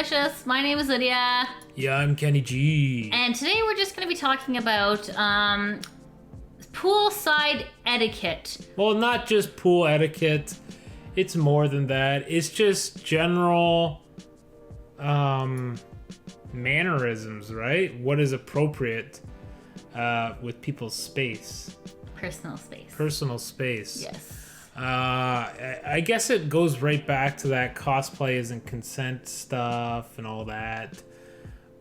Delicious. My name is Lydia. Yeah, I'm Kenny G. And today we're just going to be talking about poolside etiquette. Well, not just pool etiquette. It's more than that. It's just general mannerisms, right? What is appropriate with people's space. Personal space. Personal space. Yes. I guess it goes right back to that cosplay isn't consent stuff and all that.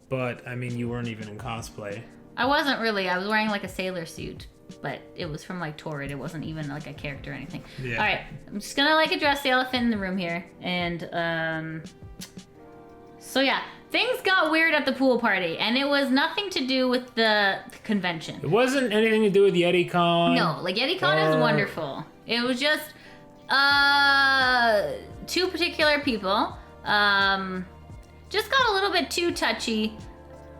But, I mean, you weren't even in cosplay. I wasn't really. I was wearing like a sailor suit. But it was from like Torrid. It wasn't even like a character or anything. Yeah. All right. I'm just going to like address the elephant in the room here. And so yeah. Things got weird at the pool party. And it was nothing to do with the convention. It wasn't anything to do with YetiCon. No. Like YetiCon is wonderful. It was just two particular people just got a little bit too touchy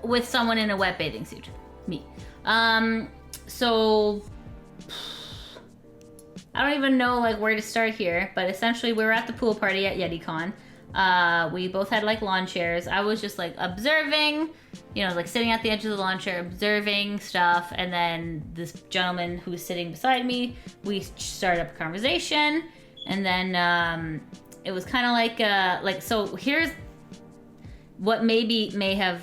with someone in a wet bathing suit. Me. So I don't even know like where to start here, but essentially we were at the pool party at YetiCon. We both had like lawn chairs. I was just like observing, you know, like sitting at the edge of the lawn chair, observing stuff. And then this gentleman who was sitting beside me, we started up a conversation. And then it was kind of like, so here's what may have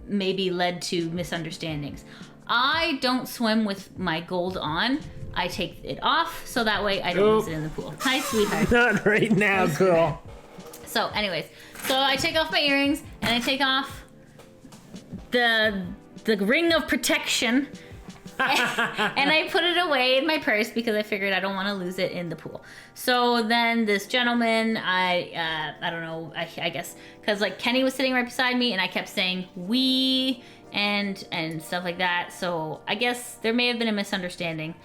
led to misunderstandings. I don't swim with my gold on. I take it off so that way I don't lose it in the pool. Hi, sweetheart. Not right now, girl. So anyways, so I take off my earrings and I take off the ring of protection and I put it away in my purse because I figured I don't want to lose it in the pool. So then this gentleman, I don't know, I guess, because like Kenny was sitting right beside me and I kept saying we and stuff like that. So I guess there may have been a misunderstanding,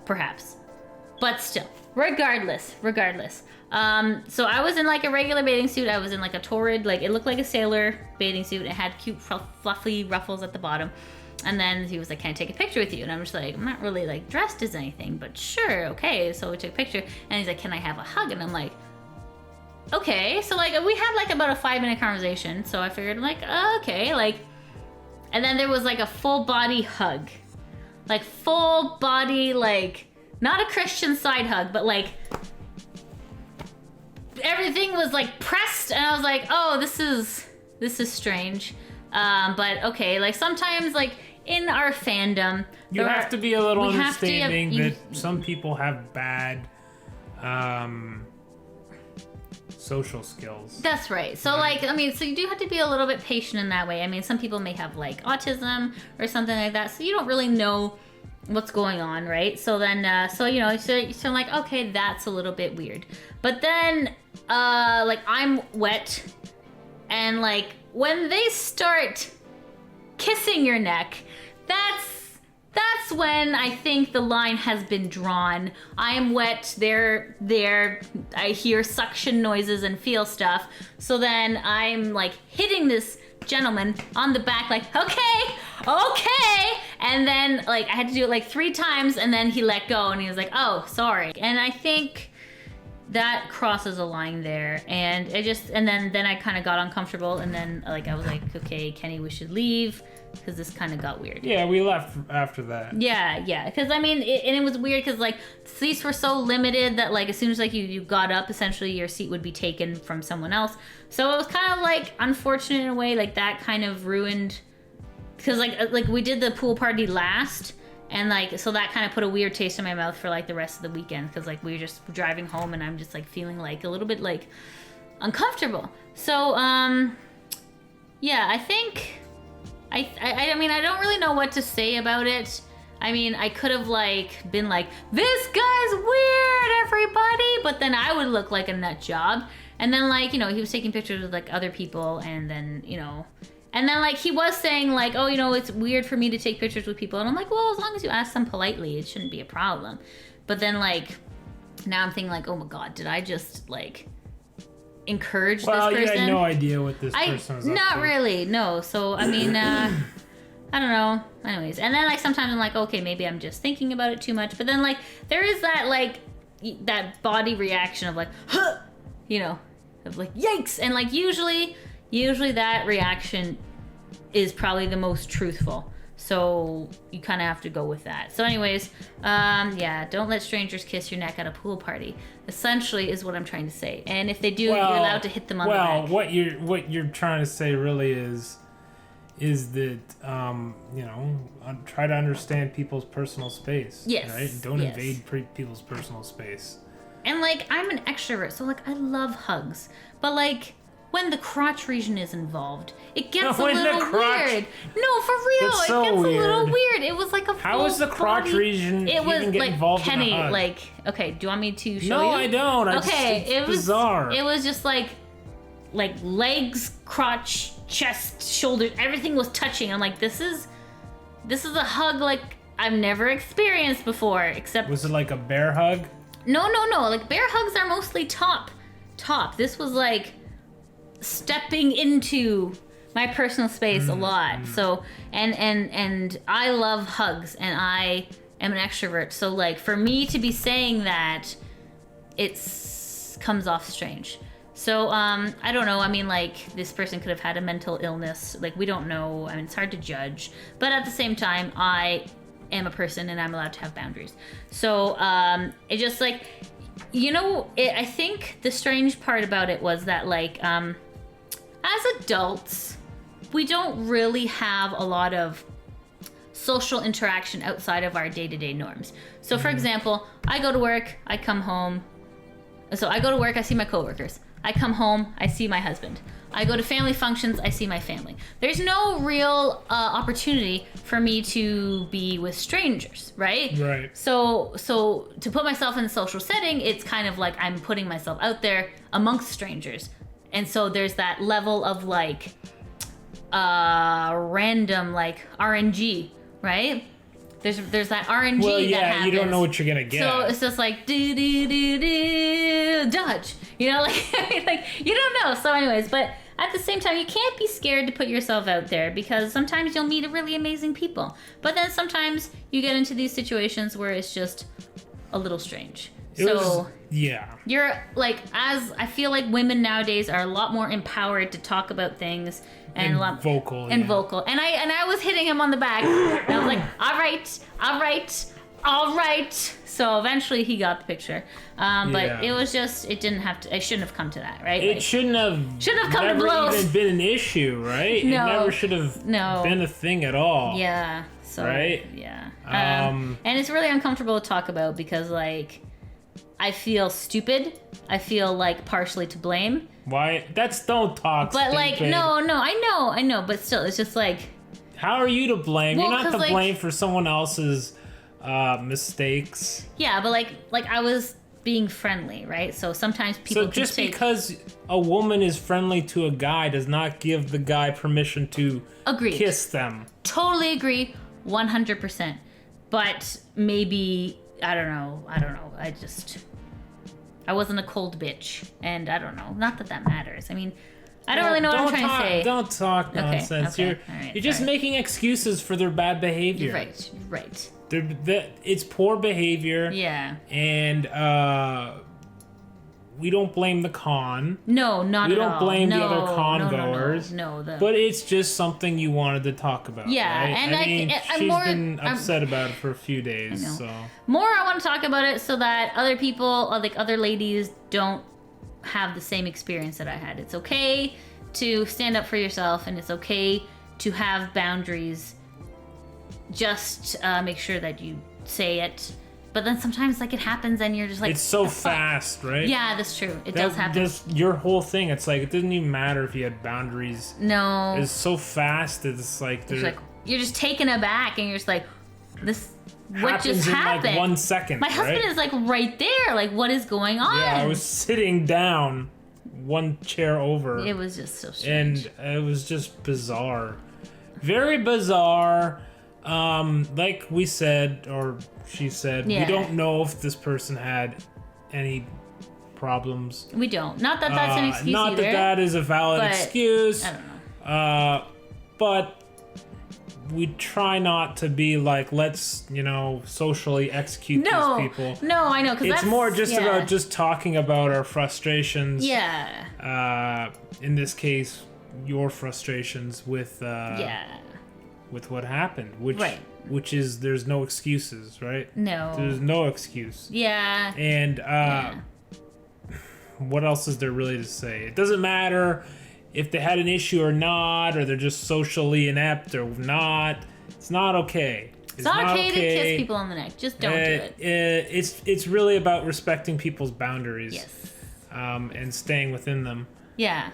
perhaps. But still, regardless. So I was in like a regular bathing suit. I was in like a Torrid, like it looked like a sailor bathing suit. It had cute fluffy ruffles at the bottom. And then he was like, can I take a picture with you? And I'm just like, I'm not really like dressed as anything, but sure, okay. So we took a picture and he's like, can I have a hug? And I'm like, okay. So like we had like about a 5-minute conversation. So I figured I'm like, okay, like, and then there was like a full body hug, like full body, like not a Christian side hug, but like everything was like pressed. And I was like, oh, this is strange. But okay, like sometimes like in our fandom, you have to be a little understanding that some people have bad social skills. That's right. So like, I mean, so you do have to be a little bit patient in that way. I mean, some people may have like autism or something like that, so you don't really know what's going on, right? So then, so you know, so I'm like, okay, that's a little bit weird. But then, like I'm wet, and like when they start kissing your neck, that's when I think the line has been drawn. I am wet, they're there, I hear suction noises and feel stuff. So then I'm like hitting this gentleman on the back like, okay. And then like I had to do it like 3 times and then he let go and he was like, oh, sorry. And I think that crosses a line there, and it just, and then I kind of got uncomfortable, and then like I was like, okay, Kenny, we should leave because this kind of got weird. Yeah, we left after that. Yeah, because I mean, it was weird because like seats were so limited that like as soon as like you got up, essentially your seat would be taken from someone else. So it was kind of like unfortunate in a way, like that kind of ruined, because like we did the pool party last. And like, so that kind of put a weird taste in my mouth for like the rest of the weekend, because like we were just driving home and I'm just like feeling like a little bit like uncomfortable. So yeah, I think I mean, I don't really know what to say about it. I mean, I could have like been like, this guy's weird, everybody, but then I would look like a nut job. And then like, you know, he was taking pictures with like other people, and then, you know, and then, like, he was saying, like, oh, you know, it's weird for me to take pictures with people. And I'm like, well, as long as you ask them politely, it shouldn't be a problem. But then, like, now I'm thinking, like, oh, my God, did I just, like, encourage this person? Well, you had no idea what this person was up to. Not really, no. So, I mean, I don't know. Anyways. And then, like, sometimes I'm like, okay, maybe I'm just thinking about it too much. But then, like, there is that, like, that body reaction of, like, huh, you know. of like, yikes! And like usually that reaction is probably the most truthful. So you kind of have to go with that. So anyways, don't let strangers kiss your neck at a pool party. Essentially is what I'm trying to say. And if they do, you're allowed to hit them on the back. Well, what you're trying to say really is that try to understand people's personal space. Yes. Right? Don't invade people's personal space. And like I'm an extrovert, so like I love hugs, but like when the crotch region is involved, it gets a little weird. No, for real, it gets a little weird. It was like a How is the crotch region even get involved Kenny, in a hug? like, okay, do you want me to show you? No, I don't. It's bizarre. It was just like legs, crotch, chest, shoulders, everything was touching. I'm like, this is a hug like I've never experienced before, except... Was it like a bear hug? No. Like bear hugs are mostly top. This was like stepping into my personal space a lot. So and I love hugs, and I am an extrovert. So like for me to be saying that, comes off strange. So I don't know. I mean, like this person could have had a mental illness. Like we don't know. I mean, it's hard to judge. But at the same time, I am a person and I'm allowed to have boundaries. So it just like, I think the strange part about it was that like as adults, we don't really have a lot of social interaction outside of our day-to-day norms. So for example, I go to work, I come home. So I go to work, I see my coworkers. I come home, I see my husband. I go to family functions, I see my family. There's no real opportunity for me to be with strangers, right? Right. So to put myself in a social setting, it's kind of like I'm putting myself out there amongst strangers. And so there's that level of like random like RNG, right? There's that RNG that happens. You don't know what you're gonna get. So it's just like do dodge, like you don't know. So anyways, but at the same time, you can't be scared to put yourself out there because sometimes you'll meet really amazing people, but then sometimes you get into these situations where it's just a little strange. You're like, as I feel like women nowadays are a lot more empowered to talk about things and vocal. And I was hitting him on the back. And I was like, all right. So eventually he got the picture. But it was just, it shouldn't have come to that, right? It shouldn't have come to blows. Even been an issue, right? No. It never should have been a thing at all. Yeah. So, right? Yeah. And it's really uncomfortable to talk about because like, I feel stupid. I feel like partially to blame. Why? Don't talk. But stupid. Like, no, I know. But still, it's just like. How are you to blame? You're not to blame for someone else's mistakes. Yeah, but like I was being friendly, right? So sometimes people. So just because a woman is friendly to a guy does not give the guy permission to kiss them. Totally agree, 100%. But maybe. I don't know. I wasn't a cold bitch, and I don't know. Not that matters. I mean, I don't really know what I'm trying to say. Don't talk nonsense. Okay. You're just making excuses for their bad behavior. You're right. It's poor behavior. Yeah. And we don't blame the con. No, not at all. We don't blame the other con goers. No. But it's just something you wanted to talk about. Yeah, right? and she's been upset about it for a few days. I know. So I want to talk about it so that other people, like other ladies, don't have the same experience that I had. It's okay to stand up for yourself, and it's okay to have boundaries. Just make sure that you say it. But then sometimes, like, it happens and you're just like... It's so fast, right? Yeah, that's true. It does happen. Just your whole thing. It's like, it doesn't even matter if you had boundaries. No. It's so fast. It's like... you're just taken aback and you're just like, this... What just happened? In like 1 second, My husband is like right there. Like, what is going on? Yeah, I was sitting down one chair over. It was just so strange. And it was just bizarre. Very bizarre. Like we said, or she said, we don't know if this person had any problems. We don't. Not that that's an excuse not either. Not that is a valid excuse. I don't know. But we try not to be like, let's, socially execute these people. No, I know. Cause it's more just about just talking about our frustrations. Yeah. In this case, your frustrations with with what happened, which is there's no excuses, right? No. There's no excuse. Yeah. And what else is there really to say? It doesn't matter if they had an issue or not, or they're just socially inept or not. It's not okay. It's not okay to kiss people on the neck. Just don't do it. It's really about respecting people's boundaries. Yes. And staying within them. Yeah.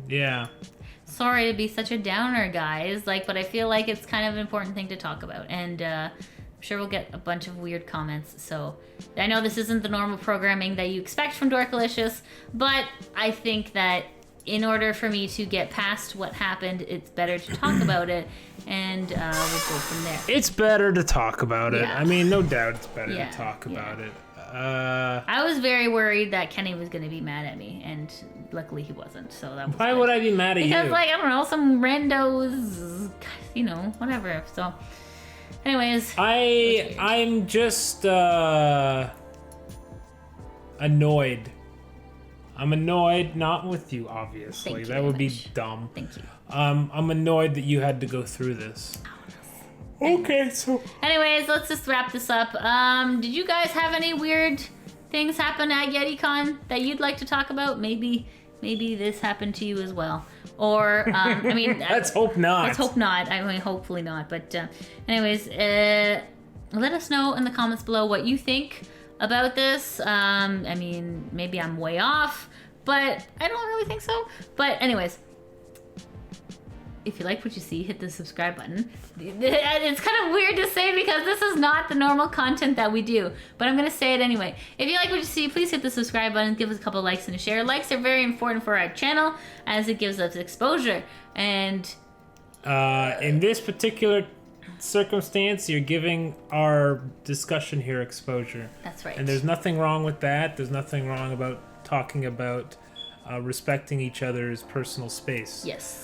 Yeah. Sorry to be such a downer, guys. But I feel like it's kind of an important thing to talk about, and I'm sure we'll get a bunch of weird comments. So I know this isn't the normal programming that you expect from Dorkalicious, but I think that in order for me to get past what happened, it's better to talk about it, and we'll go from there. It's better to talk about it. Yeah. I mean, no doubt it's better to talk about it. I was very worried that Kenny was going to be mad at me, and luckily he wasn't. So that was Why good. would I be mad at you? Because, I don't know, some randos, whatever. So, anyways. I'm just annoyed. I'm annoyed, not with you, obviously. Thank you that would very be much. dumb. Thank you. I'm annoyed that you had to go through this. Okay, so... Anyways, let's just wrap this up. Did you guys have any weird things happen at YetiCon that you'd like to talk about? Maybe this happened to you as well. Or, let's hope not. Let's hope not. Hopefully not. But anyways, let us know in the comments below what you think about this. Maybe I'm way off, but I don't really think so. But anyways, if you like what you see, hit the subscribe button. It's kind of weird to say because this is not the normal content that we do, but I'm going to say it anyway. If you like what you see, please hit the subscribe button, give us a couple likes and a share. Likes are very important for our channel as it gives us exposure. And in this particular circumstance, you're giving our discussion here exposure. That's right. And there's nothing wrong with that. There's nothing wrong about talking about respecting each other's personal space. Yes.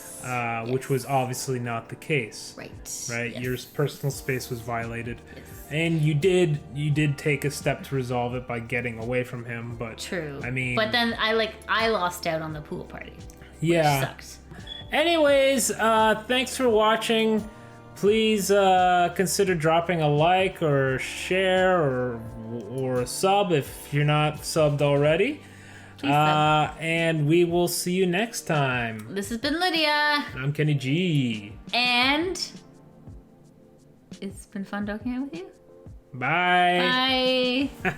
Which was obviously not the case. Right. Right. Yes. Your personal space was violated. Yes. And you did take a step to resolve it by getting away from him, but True. But then I lost out on the pool party. Yeah. Which sucks. Anyways, thanks for watching. Please consider dropping a like or share or a sub if you're not subbed already. And we will see you next time. This has been Lydia. I'm Kenny G. And it's been fun talking with you. Bye. Bye.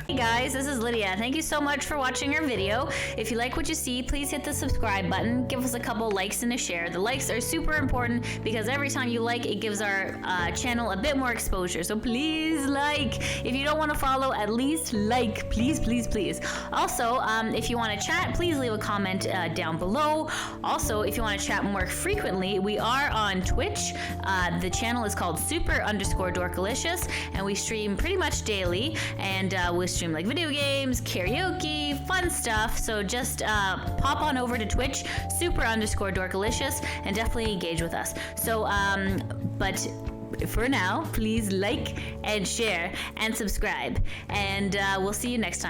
Hey guys, this is Lydia. Thank you so much for watching our video. If you like what you see, please hit the subscribe button. Give us a couple likes and a share. The likes are super important because every time you like, it gives our channel a bit more exposure. So please like. If you don't want to follow, at least like. Please, please, please. Also, if you want to chat, please leave a comment down below. Also, if you want to chat more frequently, we are on Twitch. The channel is called super_dorkalicious. And we stream pretty much daily, and we stream like video games, karaoke, fun stuff. So just pop on over to Twitch, super_dorkalicious, and definitely engage with us. So, but for now, please like and share and subscribe, and we'll see you next time.